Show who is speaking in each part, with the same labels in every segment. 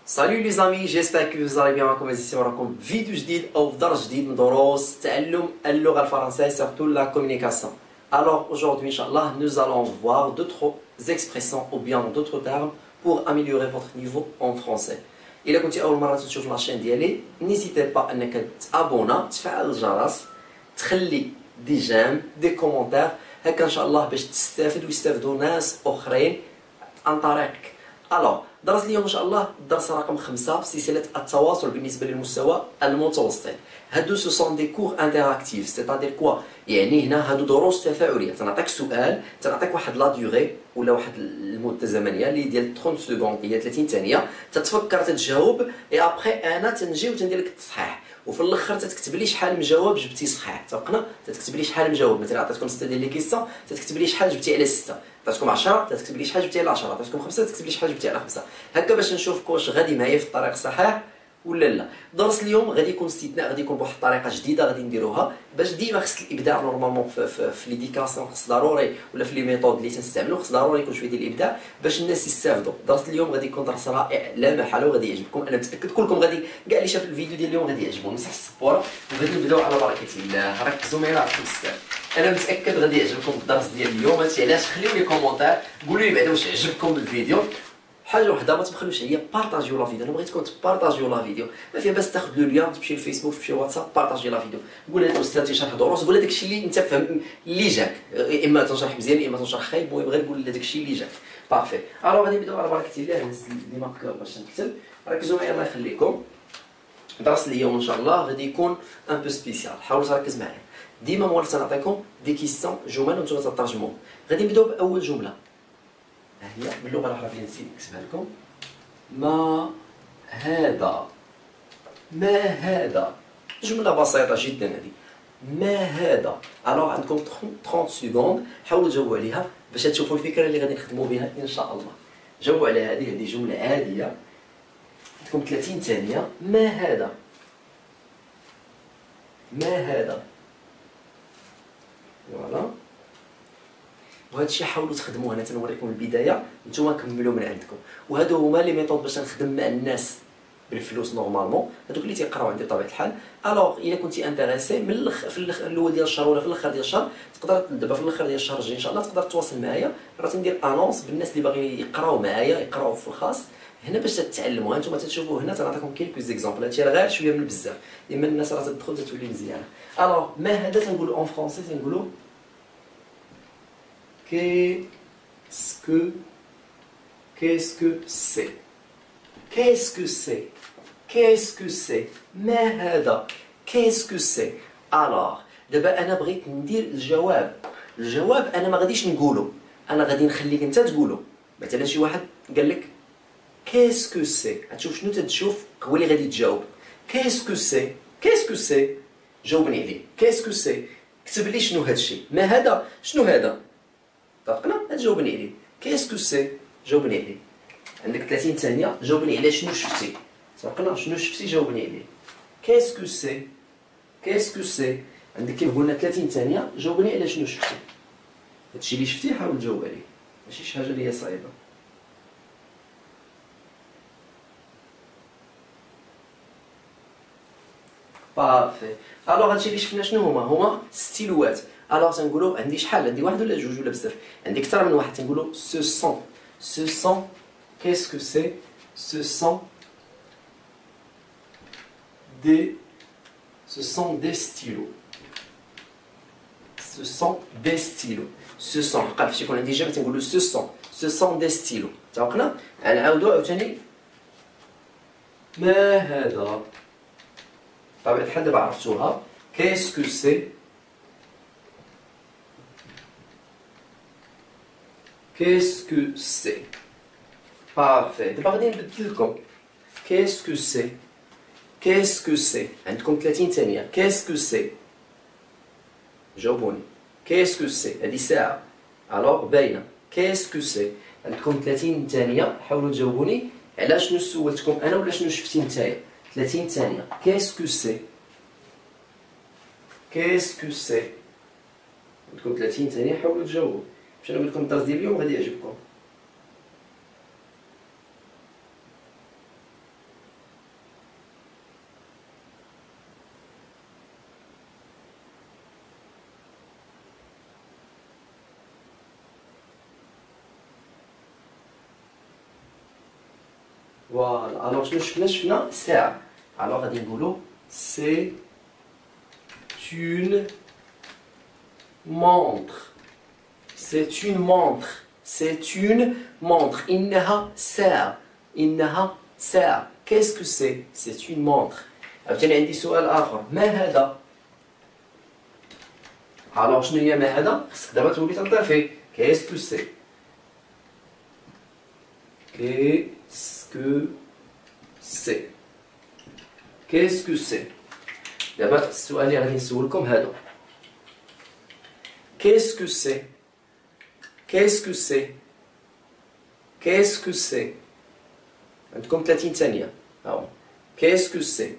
Speaker 1: Salut les amis, j'espère que vous allez bien. معكم عزيزي وراكم فيديو جديد او في درس جديد من دروس تعلم اللغة الفرنسية surtout la communication. Alors aujourd'hui Inch'Allah nous allons voir d'autres expressions ou bien d'autres termes pour améliorer votre niveau en français. إلا كنتي أول مرة تشوف لاشين ديالي n'hésitez pas أنك تابونا تفعل الجرس تخلي دي جيم دي كومنتير هكا إن شاء الله باش تستافد ويستافدوا ناس آخرين عن طريقك. Alors درس اليوم ان شاء الله الدرس رقم 5 في سلسله التواصل بالنسبه للمستوى المتوسط. هادو سو سون دي كور انتراكتيف سيتادير كوا، يعني هنا هادو دروس تفاعليه، تنعطيك سؤال تنعطيك واحد لا ديوغي ولا واحد المده زمنيه اللي ديال 30 سكوند هي 30 ثانيه، تتفكر تتجاوب اي ابخي انا تنجي وتندير لك التصحيح، وفي الاخر تتكتب لي شحال مجاوب جبتي صحيح. تبقنا تتكتب لي شحال مجاوب، مثلا عطيتكم 6 ديال لي كيسيون تتكتب لي شحال جبتي على 6، عطيتكم 10 تكتب لي شحال جبتي على 10، عطيتكم 5 تكتب لي شحال جبتي على 5، هكا باش نشوف واش غادي معايا في الطريق صحيح ولا لا. درس اليوم غادي يكون استثناء، غادي يكون بواحد الطريقه جديده غادي نديروها باش ديما خص الابداع نورمالمون في ليديكاسيون، خص ضروري ولا في لي ميثود اللي تنستعملو خص ضروري يكون شويه ديال الابداع باش الناس يستافدوا. درس اليوم غادي يكون درس رائع لا محاله وغادي يعجبكم، انا متاكد كلكم غادي كاع اللي شاف الفيديو ديال اليوم غادي يعجبهم. نمسح السبوره وغادي نبداو على بركه الله. ركزوا معايا راكم بزاف، انا متاكد غادي يعجبكم الدرس ديال اليوم. هادشي علاش خليو لي كومونتير قولوا لي بعدا واش عجبكم الفيديو. حاجه وحده ما تبخلوش عليا، بارطاجيو لا فيديو. انا بغيتكم تبارطاجيو لا فيديو، ما فيها باس تاخذ لو ليان تمشي للفيسبوك تمشي للواتساب بارطاجي لا فيديو. قول هذا الاستاذ تيشرح دروس، قول هذاك الشيء اللي انت فهم اللي جاك، اما تنشرح مزيان اما تنشرح خايب، المهم غير قول هذاك الشيء اللي جاك. بارفي. الو غادي نبداو على بركه الله. نهز لي ماركور باش نكتب. ركزوا معايا الله يخليكم. درس اليوم ان شاء الله غادي يكون ان بو سبيسيال، حاولوا تركز معايا. ديما مورا تنعطيكم دي كيسيون جمل وانتم تترجموا. غادي نبداو باول جمله، ها هي باللغه العربيه نسيت نكتبها لكم. ما هذا، ما هذا، جمله بسيطه جدا هذه. ما هذا. الوغ عندكم 30 سكوند حاولوا تجاوبوا عليها باش تشوفوا الفكره اللي غادي نخدموا بها ان شاء الله. جاوبوا على هذه جمله عاديه، عندكم 30 ثانيه. ما هذا، ما هذا، فوالا. وهذا الشيء حاولوا تخدموه، انا تنوريكم البدايه نتوما كملوا من عندكم. وهادو هما لي ميثود باش نخدم مع الناس بالفلوس نورمالمون، هذوك اللي تيقراو عندي بطبيعه الحال. الوغ الا كنتي انتريسي من في الاول ديال الشهر ولا في الاخر ديال الشهر، تقدر دابا في الاخر ديال الشهر الجاي ان شاء الله تقدر تواصل معايا، راه تندير انونس بالناس اللي باغيين يقراو معايا يقراو في الخاص هنا باش تتعلموا. هانتوما تشوفوا هنا تنعطيكم كيلكو زيكزامبل، هادشي راه غير شويه من بزاف، اما الناس راه تدخل تولي مزيانه. الوغ ما هذا تنقولوا اون فرونسي تنقولوا qu'est-ce que c'est, qu'est-ce que c'est, qu'est-ce que c'est. ما هذا، qu'est-ce que c'est. alors دابا انا بغيت ندير الجواب. الجواب انا ما غاديش نقولو، انا غادي نخليك انت تقولو. مثلا شي واحد قال لك qu'est-ce que c'est، غتشوف شنو تتشوف هو اللي غادي تجاوب. qu'est-ce que c'est، qu'est-ce que c'est، جاوبني عليه. qu'est-ce que c'est، كتب لي شنو هذا الشيء. ما هذا، شنو هذا. اتفقنا؟ تجاوبني عليه. كيسكو سي، جاوبني عليه. عندك 30 ثانية جاوبني على شنو شفتي. اتفقنا؟ شنو شفتي جاوبني عليه. كيسكو سي، كيسكو سي. عندك كيف قلنا 30 ثانية جاوبني على شنو شفتي. هادشي اللي شفتي حاول تجاوب عليه، ماشي شي حاجة اللي هي صعيبة. بارفي. الوغ هادشي اللي شفنا شنو هما ستيلوات. الوغ تنقولوا عندي شحال، عندي واحد ولا جوج ولا بزاف، عندي اكثر من واحد. تنقولوا سو سون، سو سون كيسكو سي، سو سون دي، سو سون دي ستيلو، سو سون دي ستيلو. سو سون حقا فاش يكون عندي جمع تنقولوا سو سون، سو سون دي ستيلو. اتفقنا؟ نعاودو عاوتاني. ما هذا، بطبيعة الحال دابا عرفتوها. كيسكو سي، كيسكو سي. بارفي. دابا غادي نبدل لكم. كيسكو سي، كيسكو سي. عندكم 30 ثانية. كيسكو سي، جاوبوني. كيسكو سي، هادي ساعة الوغ باينة. كيسكو سي. عندكم 30 ثانية حاولوا تجاوبوني على شنو سولتكم انا ولا شنو شفتي نتايا. 30 ثانية. كيسكو سي، كيسكو سي. عندكم 30 ثانية حاولوا تجاوبوا باش انا نقول لكم الدرس ديال اليوم غادي يعجبكم. فوالا. الوغ شفنا ساعة. الوغ غادي نقولو سي une montre. C'est une montre. C'est une montre. إنها ساعة. إنها ساعة. Qu'est-ce que c'est? C'est une montre. عاوتاني عندي سؤال آخر. ما هذا؟ الوغ شنو هي ما هذا؟ خصك دابا تولي تنطفي. Qu'est-ce que c'est? Qu'est-ce que c'est? Qu'est-ce que c'est? دابا السؤال اللي غادي نسولكم هذا. Qu'est-ce que c'est? Qu'est-ce que c'est? Qu'est-ce que c'est? عندكم 30 ثانية. ها هو. Qu'est-ce que c'est?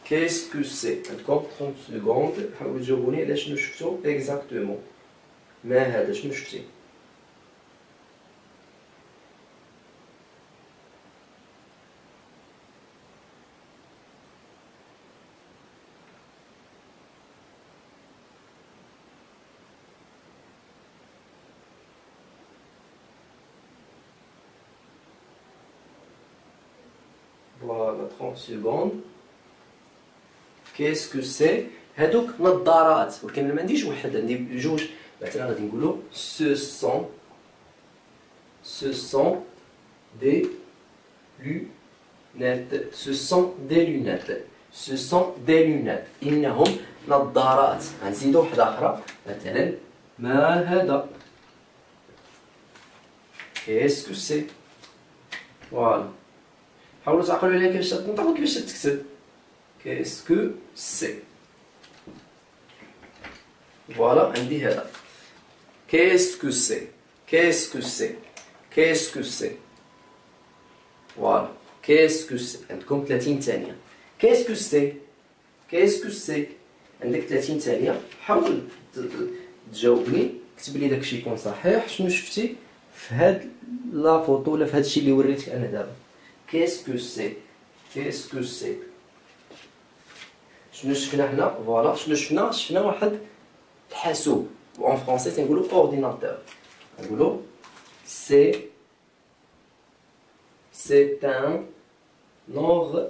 Speaker 1: Qu'est-ce que c'est? عندكم 30 secondes. حاولوا تجاوبوني على شنو شفتو exactement. ما هذا شنو شفتي؟ Voilà, 30 secondes. Qu'est-ce que c'est? هادوك نظارات، ولكن ما عنديش واحد، عندي جوج. مثلا غادي نقولوا ce sont des lunettes. Ce sont des lunettes. Ce sont des lunettes. إنهم نظارات. غنزيدو وحدة أخرى. مثلا ما هذا؟ Qu'est-ce que c'est? Voilà. حاولوا تعقلوا عليها كيفاش تنطق وكيفاش تكتب. Qu'est-ce que c'est? Voilà, عندي هذا. Qu'est-ce que c'est? Qu'est-ce que c'est? Qu'est-ce que c'est? Voilà. Qu'est-ce que c'est? عندكم 30 ثانية. Qu'est-ce que c'est? Qu'est-ce que c'est? عندك 30 ثانية. حاول تجاوبني، كتب لي داكشي يكون صحيح. شنو شفتي في هاد لا فوتو ولا في هادشي اللي وريتك أنا دابا؟ Qu'est-ce que c'est? Qu'est-ce que c'est? شنو شفنا حنا؟ فوالا. شنو شفنا؟ شفنا واحد الحاسوب. en français تنقولو ordinateur. نقولو c'est un ordinateur.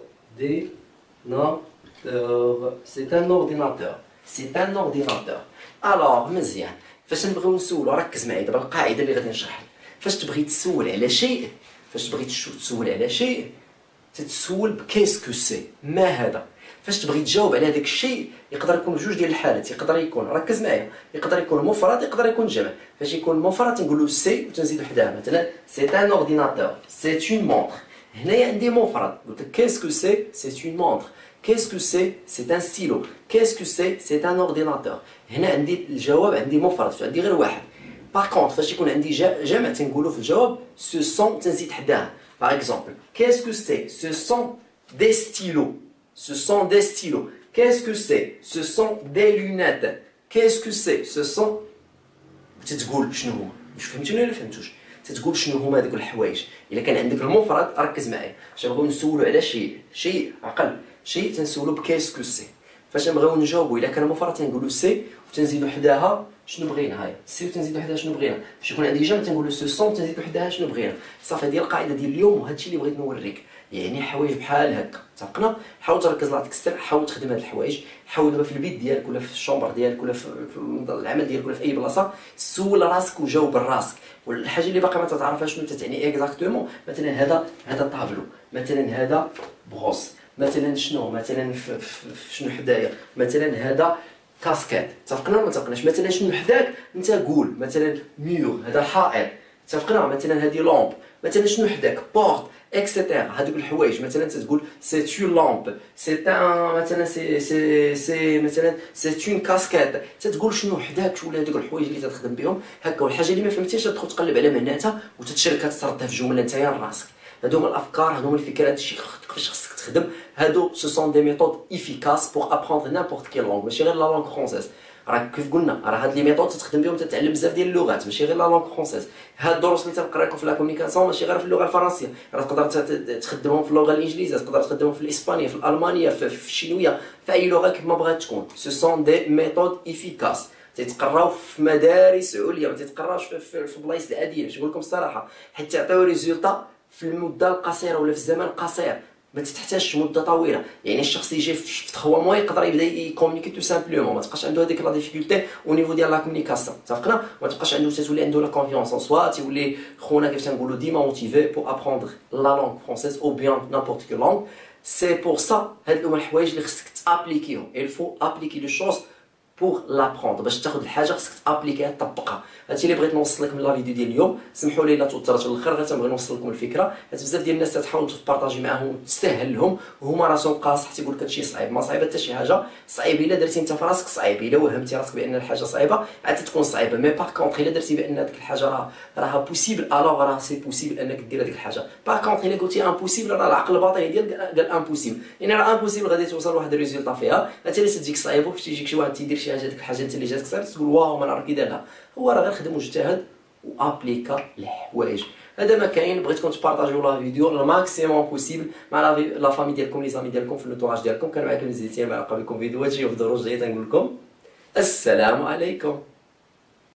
Speaker 1: C'est un ordinateur. C'est un ordinateur. alors مزيان. فاش نبغيو نسولو، ركز معايا دابا القاعدة اللي غادي نشرحها. فاش تبغي تسول على شيء، تتسول بكيس كو سي، ما هذا. فاش تبغي تجاوب على هذاك الشيء يقدر يكون بجوج ديال الحالات. يقدر يكون، ركز معايا، يقدر يكون مفرد، يقدر يكون جمع. فاش يكون مفرد تنقولوا سي وتنزيدوا حداها مثلا سي ان اورديناتور، سي اون مونتر. هنايا عندي مفرد، قلت لك كيس كو سي، سي اون مونتر. كيس كو سي، سي ان ستيلو. كيس كو سي، سي ان اورديناتور. هنا عندي الجواب، عندي مفرد، فعندي غير واحد. باغ كونطخ فاش يكون عندي جمع تنقولوا في الجواب سو سون تنزيد حداها. Par exemple, qu'est-ce que c'est? Ce sont des stylos. Ce sont des stylos. Qu'est-ce que c'est? Ce sont des lunettes. Qu'est-ce que c'est? Ce sont... تتقول شنو هما. واش فهمتوني ولا فهمتوش؟ تتقول شنو هما هذوك الحوايج. إلا كان عندك المفرد ركز معايا. فاش نبغيو نسولو على شيء عقل، شيء تنسولو بكيس كو سي. فاش نبغيو نجاوبو إلا كان مفرد تنقولو سي وتنزيدو حداها شنو بغينا. هاي سي وتنزيدو حداها شنو بغينا. فاش يكون عندي جمع تنقولو سو سون تنزيدو حداها شنو بغينا. صافي هذه القاعده ديال اليوم، وهادشي اللي بغيت نوريك. يعني حوايج بحال هكا اتفقنا. حاول تركز لا تكستر، حاول تخدم هاد الحوايج. حاول دابا في البيت ديالك ولا في الشومبر ديالك ولا في العمل ديالك ولا في اي بلاصه سول راسك وجاوب راسك. والحاجه اللي باقي ما تتعرفها شنو تتعني اكزاكتومون. مثلا هذا طابلو، مثلا هذا بغوص، مثلا شنو، مثلا شنو حدايا، مثلا هذا كاسكيت. اتفقنا ولا ما اتفقناش؟ مثلا شنو حداك انت قول، مثلا ميور، هذا حائط. اتفقنا. مثلا هذه لومب، مثلا شنو حداك بورت اكسيتيرا. هذوك الحوايج مثلا تتقول سي اون لومب، سي ان مثلا سي مثلا سي اون كاسكيت. تتقول شنو حداك ولا هذوك الحوايج اللي تخدم بهم هكا. والحاجه اللي ما فهمتيش تدخل تقلب على معناتها وتتشركها تردها في جمله نتايا راسك. هادو هما الافكار، هادو هما الفكرات، هادشي كيفاش خصك تخدم. هادو سو سون دي ميثود افيكاس بوغ ابروندر نيمبورت كيل لونغ، ماشي غير لا لونغ فرونسيز. راه كيف قلنا راه هاد لي ميثود تتخدم بهم تتعلم بزاف ديال اللغات، ماشي غير لا لونغ فرونسيز. هاد الدروس اللي تنقرا لكم في لا كومونيكاسيون ماشي غير في اللغه الفرنسيه، راه تقدر تخدمهم في اللغه الانجليزيه، تقدر تخدمهم في الاسبانيه، في الالمانيه، في الشينويه، في اي لغه كيف ما بغات تكون. سو سون دي ميثود افيكاس. تيتقراو في مدارس عليا، ما تيتقراوش في بلايص عاديه. باش نقول لكم الصراحه، حيت تعطيو ريزولطا في المده القصيره ولا في الزمن القصير، ما تحتاجش مده طويله. يعني الشخص يجي في 3 موا يقدر يبدا يكومونيكي تو سامبلومون، ما تبقاش عنده هذيك لا ديفيكولتي او نيفو ديال لا كومونيكاسيون. اتفقنا؟ ما تبقاش عنده تولي عنده لا كونفيونس ان سوا، تولي خونا كيفاش نقولوا ديما موتيفي بو ابروندر لا لونغ فرونسيز او بيان نابورت كو لونغ. سي بور سا هاد هما الحوايج اللي خصك تابليكيهم. il faut appliquer les choses pour l'apprendre. باش تاخذ الحاجه خصك تابليكيها تطبقها. هادشي اللي بغيت نوصل لك من لا فيديو ديال اليوم. سمحوا لي الا توترت الاخر، غير تنبغي نوصل لكم الفكره، حيت بزاف ديال الناس تحاول تبارطاجي معاهم وتسهل لهم وهما راسهم قاصح تيقول لك هادشي صعيب. ما صعيبه حتى شي حاجه. صعيب الا درتي انت في راسك صعيب، الا وهمتي راسك بان الحاجه صعيبه عاد تكون صعيبه. مي باغ كونطخ الا درتي بان هذيك الحاجه راها بوسيبل، الوغ راه سي بوسيبل انك دير هذيك الحاجه. باغ كونطخ الا قلتي امبوسيبل، راه العقل الباطني ديالك قال امبوسيبل، يعني راه امبوسيبل غادي توصل لواحد الريزولطا فيها. انت اللي تجيك صعيبه، فاش تيجيك شي واحد تيدير شي حاجه ديك الحاجه انت اللي جاتك صعيبه تقول واو ما نعرف كي دارها. هو راه غير خدم واجتهد وابليكا الحوايج. هذا ما كاين. بغيتكم تبارطاجيو لا فيديو الماكسيموم بوسيبل مع لا فامي ديالكم، لي زامي ديالكم، في لوطوراج ديالكم. كان معكم زيتيان، نلقى بكم فيديوهات جايه في دروج جايه. تنقول لكم السلام عليكم.